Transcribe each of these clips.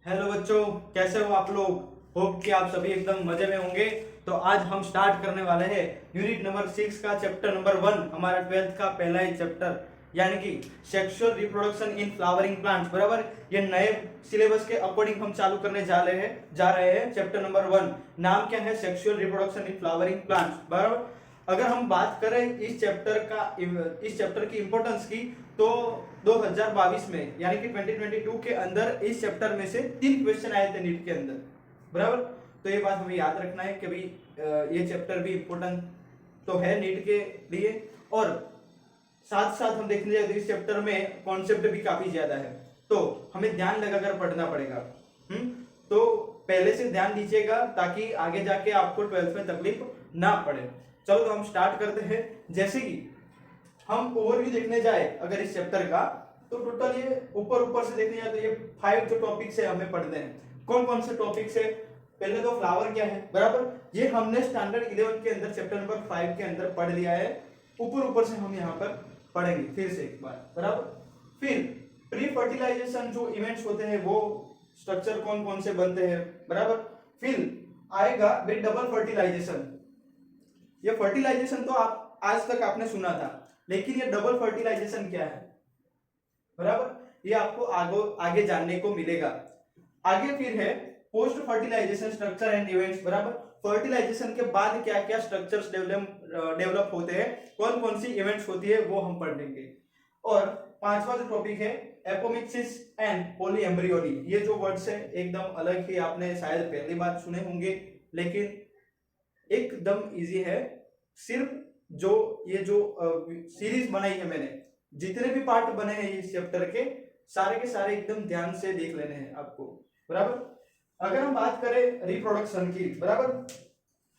Hello बच्चों, कैसे हो आप लोग। होप कि आप सभी एकदम मजे में होंगे। तो आज हम स्टार्ट करने वाले हैं यूनिट नंबर 6 का चैप्टर नंबर 1, हमारा 12th का पहला ही चैप्टर, यानी कि sexual reproduction in flowering plants. बराबर, ये नए सिलेबस के अकॉर्डिंग हम चालू करने जा रहे हैं चैप्टर नंबर 1। नाम क्या है? Sexual reproduction in flowering plants. बराबर, अगर हम बात करें इस चैप्टर की इंपॉर्टेंस की, तो 2022 में यानी कि 2022 के अंदर इस चैप्टर में से 3 क्वेश्चन आए थे नीट के अंदर। बराबर, तो ये बात हमें याद रखना है कि भाई ये चैप्टर भी इंपॉर्टेंट तो है नीट के लिए, और साथ साथ हम देखने जाए तो इस चैप्टर में कॉन्सेप्ट भी काफी ज्यादा है, तो हमें ध्यान लगाकर पढ़ना पड़ेगा। तो पहले से ध्यान दीजिएगा ताकि आगे जाके आपको 12th में तकलीफ ना पड़े। चलो तो हम स्टार्ट करते हैं। जैसे कि हम ओवरव्यू देखने जाए अगर इस चैप्टर का, तो टोटल ये ऊपर से देखने जाए तो ये 5 जो टॉपिक्स है हमें पढ़ने हैं। कौन कौन से टॉपिक्स है? पहले तो फ्लावर क्या है, बराबर, ये हमने स्टैंडर्ड 11 के अंदर चैप्टर नंबर 5 के अंदर पढ़ लिया है। ऊपर से हम यहाँ पर पढ़ेंगे फिर से एक बार, बराबर। फिर प्री फर्टिलाइजेशन जो इवेंट्स होते हैं वो स्ट्रक्चर कौन कौन से बनते हैं, बराबर। फिर आएगा डबल फर्टिलाइजेशन। ये फर्टिलाइजेशन तो आप आज तक आपने सुना था, लेकिन ये डबल फर्टिलाइजेशन क्या है, बराबर, ये आपको आगे जानने को मिलेगा। आगे फिर है post fertilization structure and events. बराबर, फर्टिलाइजेशन के बाद क्या क्या स्ट्रक्चर्स डेवलप होते हैं, कौन कौन सी इवेंट्स होती है, वो हम पढ़ेंगे। और 5वां जो टॉपिक है एपोमिक्सिस एंड पॉलीएम्ब्रियोनी। ये जो वर्ड्स है एकदम अलग ही, आपने शायद पहली बार सुने होंगे, लेकिन एकदम इजी है। सिर्फ जो ये जो सीरीज बनाई है मैंने, जितने भी पार्ट बने हैं इस चैप्टर के सारे एकदम ध्यान से देख लेने हैं आपको, बराबर। अगर हम बात करें रिप्रोडक्शन की, बराबर,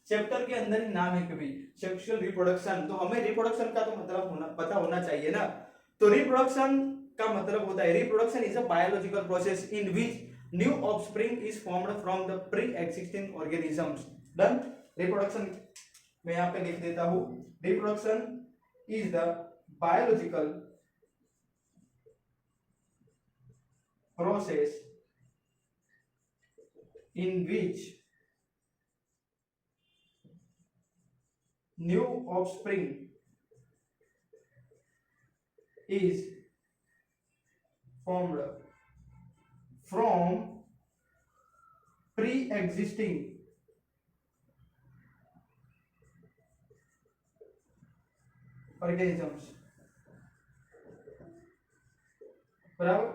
चैप्टर के अंदर ही नाम है कभी सेक्सुअल रिप्रोडक्शन, तो हमें रिप्रोडक्शन का तो मतलब पता होना चाहिए ना। तो रिप्रोडक्शन का मतलब होता है, reproduction is a biological process in which new offspring is formed from the pre existing organisms. Done. Reproduction मैं यहां पे लिख देता हूं, reproduction is the biological process in which new offspring is formed from pre-existing organisms। बराबर,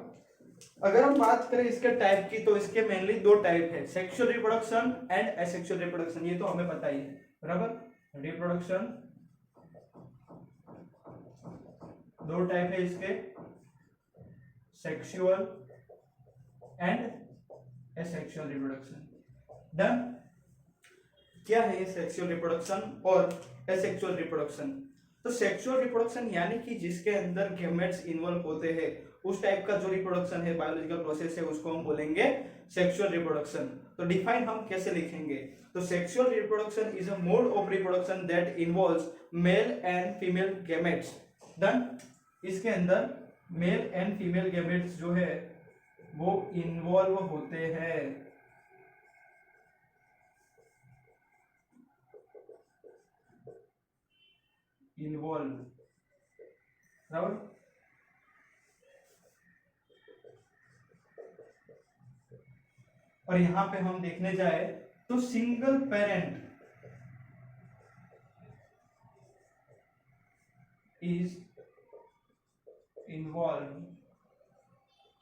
अगर हम बात करें इसके टाइप की, तो इसके मेनली 2 टाइप है, sexual reproduction and asexual reproduction. ये तो हमें पता ही है, बराबर। रिप्रोडक्शन 2 टाइप है इसके, sexual and asexual reproduction. Done. क्या है ये सेक्सुअल रिप्रोडक्शन और एसेक्सुअल रिप्रोडक्शन? तो सेक्सुअल रिप्रोडक्शन यानी कि जिसके अंदर गैमेट्स इन्वॉल्व होते हैं, उस टाइप का जो रिप्रोडक्शन है, बायोलॉजिकल प्रोसेस है, उसको हम बोलेंगे सेक्सुअल रिप्रोडक्शन। तो डिफाइन हम कैसे लिखेंगे? तो sexual reproduction is a mode of reproduction that involves male and female gametes. Done. इसके अंदर मेल एंड फीमेल गैमेट्स जो है वो इन्वॉल्व होते हैं। इन्वॉल्व, बराबर। और यहां पे हम देखने जाए तो single parent is involve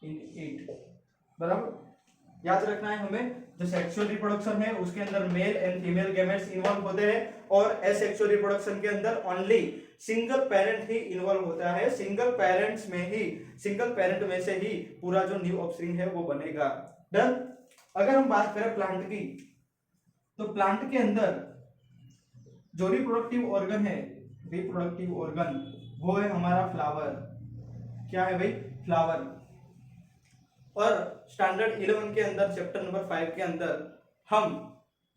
in it, बराबर। याद रखना है हमें, जो सेक्सुअल रिप्रोडक्शन है उसके अंदर male and female gametes involve होते हैं, और एसेक्सुअल रिप्रोडक्शन के अंदर ओनली सिंगल पेरेंट ही इन्वॉल्व होता है। सिंगल पेरेंट में से ही पूरा जो न्यू ऑफस्प्रिंग है वो बनेगा। डन। अगर हम बात करें प्लांट की, तो प्लांट के अंदर जो रिप्रोडक्टिव ऑर्गन है, रिप्रोडक्टिव ऑर्गन वो है हमारा फ्लावर। क्या है भाई? फ्लावर। और स्टैंडर्ड 11 के अंदर चैप्टर नंबर 5 के अंदर हम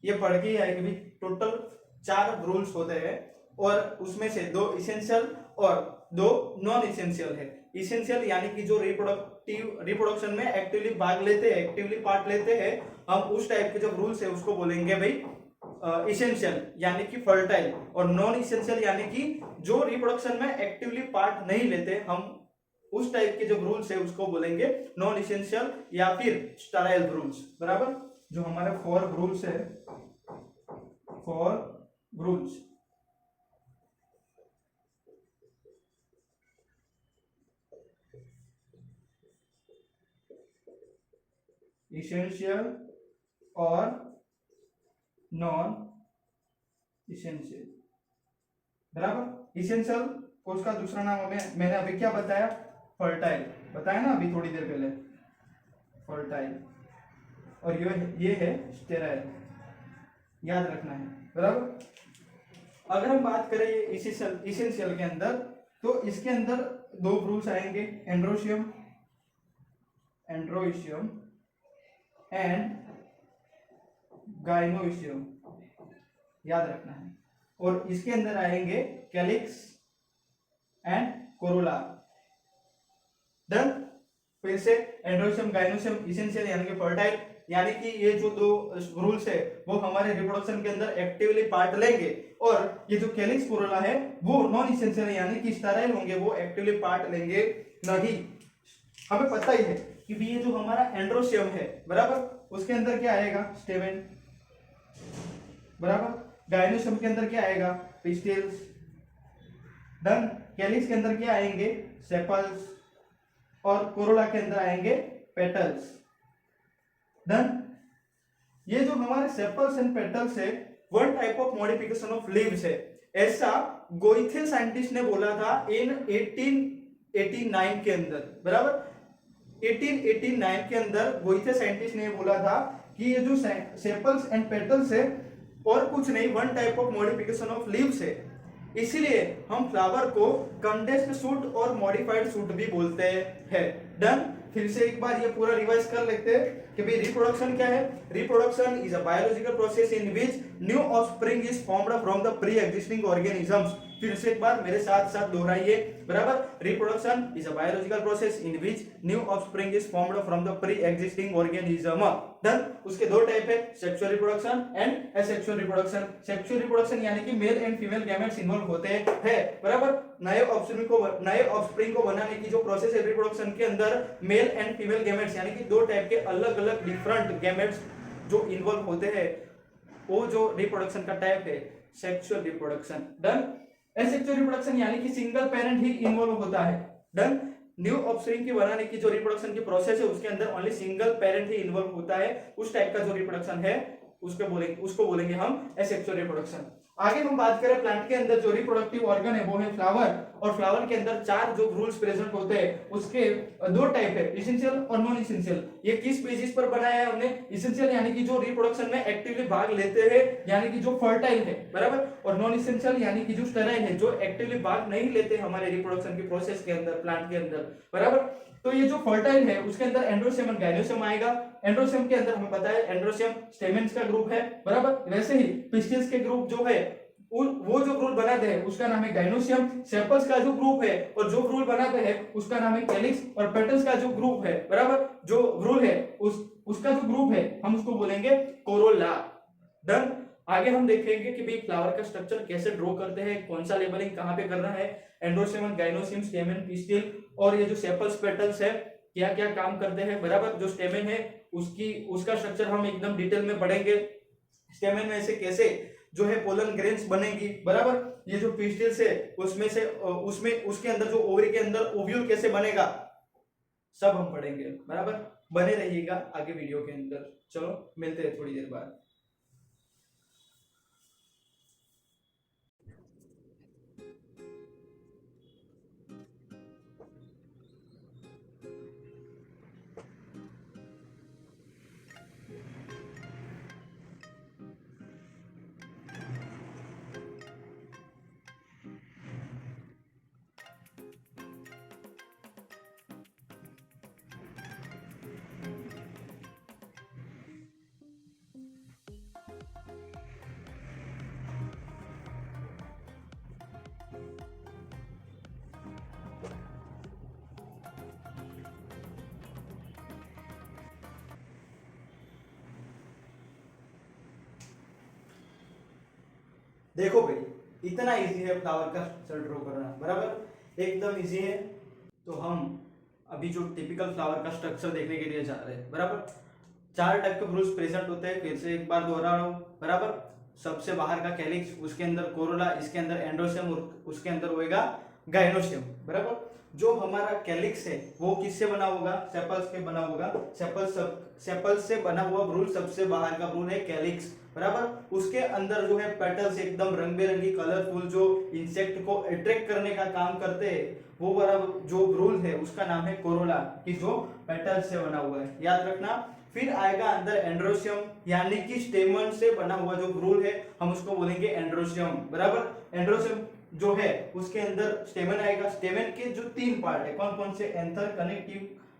ये पढ़ के आए कि टोटल 4 रूल्स होते हैं, और उसमें से 2 इसेंशियल और दो नॉन इसेंशियल है। इसेंशियल यानी कि जो रिप्रोडक्शन में एक्टिवली भाग लेते हैं, एक्टिवली पार्ट लेते हैं, हम उस टाइप के जो रूल्स है उसको बोलेंगे भाई इसेंशियल यानी कि फर्टाइल। और नॉन इसेंशियल यानी कि जो रिप्रोडक्शन में एक्टिवली पार्ट नहीं लेते, हम उस टाइप के जो रूल्स है उसको बोलेंगे नॉन इसेंशियल या फिर स्टेराइल रूल्स। बराबर, जो हमारे 4 रूल्स है, 4 रूल्स, इसेंशियल और नॉन इसेंशियल। बराबर, इसेंशियल को उसका दूसरा नाम मैंने अभी क्या बताया, फर्टाइल बताया ना अभी थोड़ी देर पहले, फर्टाइल। और ये है स्टेराइल, याद रखना है। बराबर, अगर हम बात करें इसेंशियल के अंदर, तो इसके अंदर 2 रूल्स आएंगे, एंड्रोशियम एंड गाइनोइशियम, याद रखना है। और इसके अंदर आएंगे कैलिक्स एंड कोरोला। डन। फिर से एंड्रोशियम, गाइनोशियम, इसेंशियल यानी कि फर्टाइल, यानी कि ये जो 2 रूल्स है वो हमारे रिप्रोडक्शन के अंदर एक्टिवली पार्ट लेंगे, और ये जो कैलिक्स कोरोला है वो नॉन इसेंशियल यानी कि स्टेराइल होंगे, वो एक्टिवली पार्ट लेंगे नहीं। हमें पता ही है कि भी ये जो हमारा एंड्रोशियम है, बराबर, उसके अंदर क्या आएगा, स्टेमेन। बराबर, गाइनोशियम के अंदर क्या आएगा, पिस्टिल्स। डन। कैलिक्स के अंदर क्या आएंगे, सेपल्स। और कोरोला के अंदर आएंगे पेटल्स। डन। ये जो हमारे सेपल्स एंड पेटल्स है, one type of modification of leaves है, ऐसा गोइथे साइंटिस्ट ने बोला था इन 1889 के अंदर। बराबर, 1889 के अंदर गोइथे साइंटिस्ट ने बोला था कि ये जो सेपल्स एंड पेटल्स है और कुछ नहीं, one type of modification of leaves है। इसीलिए हम फ्लावर को कंडेंस्ड शूट और मॉडिफाइड शूट भी बोलते हैं। डन। फिर से एक बार ये पूरा रिवाइज कर लेते हैं कि भाई रिप्रोडक्शन क्या है। Reproduction is a biological process in which new offspring is formed from the pre existing organisms. फिर से एक बार मेरे साथ साथ दोहराइए। बराबर, reproduction is a biological process in which new offspring is formed from the pre existing organism. Done. उसके 2 type है, sexual reproduction and asexual reproduction. Sexual reproduction यानी कि male and female gametes involve होते हैं। बराबर, नए ऑफस्प्रिंग को बनाने की जो प्रोसेस है रिप्रोडक्शन के अंदर, मेल एंड फीमेल गैमेट्स यानी कि 2 टाइप के अलग अलग डिफरेंट गैमेट्स जो इन्वॉल्व होते हैं, वो जो रिप्रोडक्शन का टाइप है sexual reproduction. Done. Asexual reproduction यानी कि सिंगल पेरेंट ही इन्वॉल्व होता है। डन। न्यू ऑफस्प्रिंग की बनाने की जो रिप्रोडक्शन की प्रोसेस है उसके अंदर ओनली सिंगल पेरेंट ही इन्वॉल्व होता है, उस टाइप का जो रिप्रोडक्शन है उसको बोलेंगे हम एसेक्सुअल रिप्रोडक्शन। आगे हम बात करें प्लांट के अंदर जो रिप्रोडक्टिव ऑर्गन है वो है फ्लावर, और फ्लावर के अंदर 4 जो रूल्स प्रेजेंट होते हैं उसके 2 टाइप है, इसेंशियल और नॉन इसेंशियल। ये किस बेसिस पर बनाया है हमने, इसेंशियल यानी कि जो रिप्रोडक्शन में एक्टिवली भाग लेते हैं यानी कि जो फर्टाइल है। बराबर, और नॉन इसेंशियल यानी कि जो स्टेराइल है, जो एक्टिवली भाग नहीं लेते हमारे रिप्रोडक्शन की प्रोसेस के अंदर, प्लांट के अंदर। बराबर, तो ये जो फर्टाइल है उसके अंदर एंड्रोशियम और गाइनोशियम आएगा। एंड्रोशियम के अंदर हमें पता है एंड्रोशियम स्टेमेन्स का ग्रुप है। बराबर, वैसे ही पिस्टिल्स के ग्रुप जो है वो जो ग्रुप बनाते हैं उसका नाम है गाइनोशियम। सेपल्स का जो ग्रुप है और जो ग्रुप बनाते हैं उसका नाम है कैलिक्स, और पेटल्स का जो ग्रुप है, बराबर, जो ग्रुप है उसका जो ग्रुप है हम उसको बोलेंगे कोरोला। डन। आगे हम देखेंगे कि भाई फ्लावर का स्ट्रक्चर कैसे ड्रॉ करते हैं, कौन सा लेबलिंग कहां पे करना है, एंड्रोशियम, गाइनोशियम, स्टेमेन, पिस्टिल, और ये जो सेपल्स पेटल्स है क्या क्या काम करते हैं। बराबर, जो स्टेमेन है उसका स्ट्रक्चर हम एकदम डिटेल में पढ़ेंगे। स्टेमेन में से कैसे जो है पोलन ग्रेन्स बनेगी। बराबर, ये जो पिस्टिल्स है उसमें उसके अंदर जो ओवरी के अंदर ओव्यूल कैसे बनेगा, सब हम पढ़ेंगे। बराबर, बने रहिएगा आगे वीडियो के अंदर। चलो मिलते हैं थोड़ी देर बाद। देखो भाई, इतना इजी है फ्लावर का स्ट्रक्चर ड्रॉ करना, बराबर, एकदम इजी है। तो हम अभी जो टिपिकल फ्लावर का स्ट्रक्चर देखने के लिए जा रहे हैं, बराबर। 4 टाइप के फ्रूट्स प्रेजेंट होते हैं, फिर से एक बार दोहरा रहा हूं, बराबर। सबसे बाहर का कैलिक्स, उसके अंदर कोरोला, इसके अंदर एंड्रोशियम, उसके अंदर होएगा गाइनोशियम, बराबर। जो हमारा कैलिक्स है वो किससे बना होगा? सेपल्स के बना होगा। सेपल्स से बना हुआ भ्रूण, सबसे बाहर का भ्रूण है कैलिक्स, बराबर। उसके अंदर जो है पेटल्स एकदम रंग बिरंगी कलरफुल, जो इंसेक्ट को अट्रैक्ट करने का काम करते हैं, वो बराबर जो भ्रूण है उसका नाम है कोरोला, कि जो पेटल्स से बना हुआ है, याद रखना। फिर आएगा अंदर एंड्रोशियम, यानी कि स्टेमन से बना हुआ जो भ्रूण है हम उसको बोलेंगे एंड्रोशियम, बराबर। एंड्रोशियम जो है उसके अंदर स्टेमन आएगा। स्टेमन के जो 3 पार्ट है, कौन कौन से? एंथर,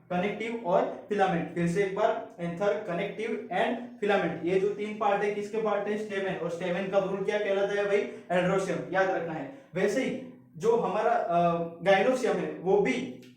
कनेक्टिव और फिलामेंट। फिर से एक बार, एंथर, कनेक्टिव एंड फिलामेंट, ये जो 3 पार्ट है किसके पार्ट है? स्टेमन। और स्टेमन का भ्रूण क्या कहलाता है भाई? एंड्रोशियम, याद रखना है। वैसे ही जो हमारा गाइनोशियम है वो भी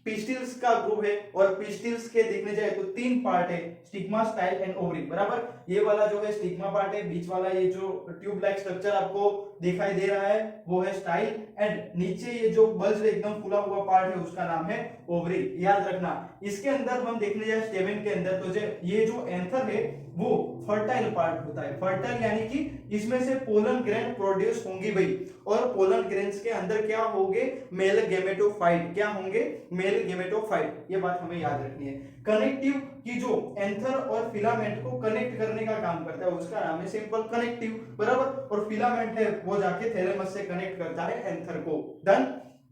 पिस्टिल्स का ग्रुप है, और पिस्टिल्स के देखने जाए तो 3 पार्ट है, स्टिग्मा, स्टाइल एंड ओवरी, बराबर। ये वाला जो है स्टिग्मा पार्ट है, बीच वाला ये जो ट्यूब लाइक स्ट्रक्चर आपको दिखाई दे रहा है वो है स्टाइल, एंड नीचे ये जो बल्ज एकदम फुला हुआ पार्ट है उसका नाम है ओवरी, याद रखना। इसके अंदर हम देखने जाए स्टेमन के अंदर, तो ये जो एंथर है वो फर्टाइल पार्ट होता है। फर्टाइल यानी कि इसमें से पोलन ग्रेन प्रोड्यूस होंगी भाई, और पोलन ग्रेन्स के अंदर क्या होंगे? Mail gametophyte. क्या होंगे? मेल गेमेटोफाइट, ये बात हमें याद रखनी है। कनेक्टिव की जो एंथर और फिलामेंट को कनेक्ट करने का काम करता है उसका नाम है सिंपल कनेक्टिव, बराबर। और फिलामेंट है वो जाके थैलेमस से कनेक्ट करता है एंथर को। डन।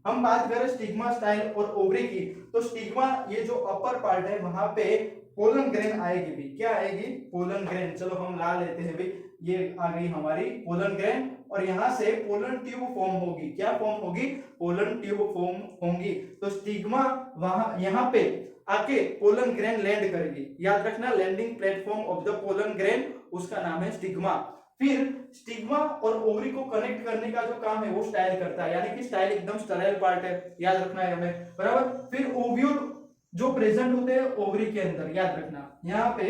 हम बात करें स्टिग्मा, स्टाइल और ओवरी की, तो स्टिग्मा ये जो अपर पार्ट है वहां पे पोलन ग्रेन आएगी भी। क्या आएगी? Pollen grain. चलो हम ला लेते हैं भाई, ये आ गई हमारी पोलन ग्रेन, और यहां से पोलन ट्यूब फॉर्म होगी। क्या फॉर्म होगी? पोलन ट्यूब फॉर्म होंगी। तो स्टिग्मा वहां यहां पे आके पोलन ग्रेन लैंड करेगी, याद रखना। Landing platform of the pollen grain, उसका नाम है स्टिग्मा। फिर स्टिग्मा और ओवरी को कनेक्ट करने का जो काम है वो स्टाइल करता है, यानी कि स्टाइल एकदम स्टेराइल पार्ट है, याद रखना है हमें, बराबर। फिर ओव्यूल जो प्रेजेंट होते हैं ओवरी के अंदर, याद रखना। यहाँ पे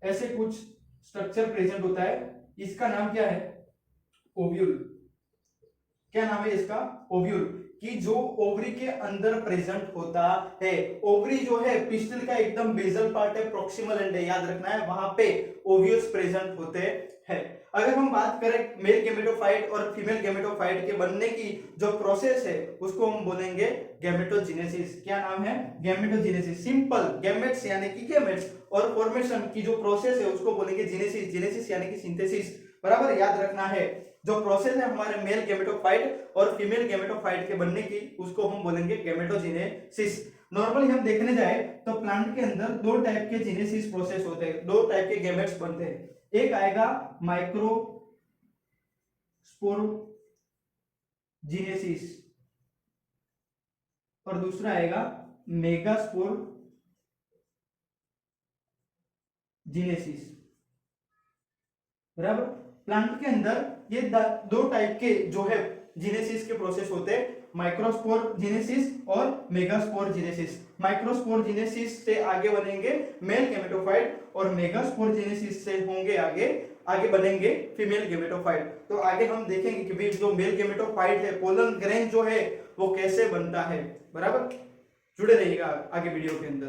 ऐसे कुछ स्ट्रक्चर प्रेजेंट होता है, इसका नाम क्या है? ओव्यूल। क्या नाम है इसका? ओव्यूल, कि जो ओवरी के अंदर प्रेजेंट होता है। ओवरी जो है पिस्टिल का एकदम बेसल पार्ट है, प्रोक्सिमल एंड है, याद रखना है, वहां पे ओव्यूल्स प्रेजेंट होते हैं। अगर हम बात करें मेल गेमेटोफाइट और फीमेल गेमेटोफाइट के बनने की जो प्रोसेस है उसको हम बोलेंगे गैमेटोजेनेसिस। क्या नाम है? गैमेटोजेनेसिस। सिंपल गैमेट्स यानी कि गैमेट्स, और फॉर्मेशन की जो प्रोसेस है उसको बोलेंगे जेनेसिस। जेनेसिस यानी कि सिंथेसिस, बराबर, याद रखना है। जो प्रोसेस है हमारे मेल गेमेटोफाइट और फीमेल गेमेटोफाइट के बनने की उसको हम बोलेंगे गैमेटोजेनेसिस। नॉर्मली हम देखने जाए तो प्लांट के अंदर 2 टाइप के जेनेसिस प्रोसेस होते हैं, 2 टाइप के गैमेट्स बनते हैं। एक आएगा माइक्रोस्पोरजीनेसिस और दूसरा आएगा मेगास्पोरजीनेसिस, बराबर। प्लांट के अंदर ये 2 टाइप के जो है जीनेसिस के प्रोसेस होते हैं, माइक्रोस्पोरजीनेसिस और मेगास्पोरजीनेसिस। माइक्रोस्पोरजीनेसिस से आगे बनेंगे मेल गेमेटोफाइट, और मेगास्पोरजीनेसिस से होंगे आगे बनेंगे फीमेल गेमेटोफाइट। तो आगे हम देखेंगे कि भी जो मेल गेमेटोफाइट है, पोलन ग्रेन जो है वो कैसे बनता है, बराबर। जुड़े रहिएगा आगे वीडियो के अंदर।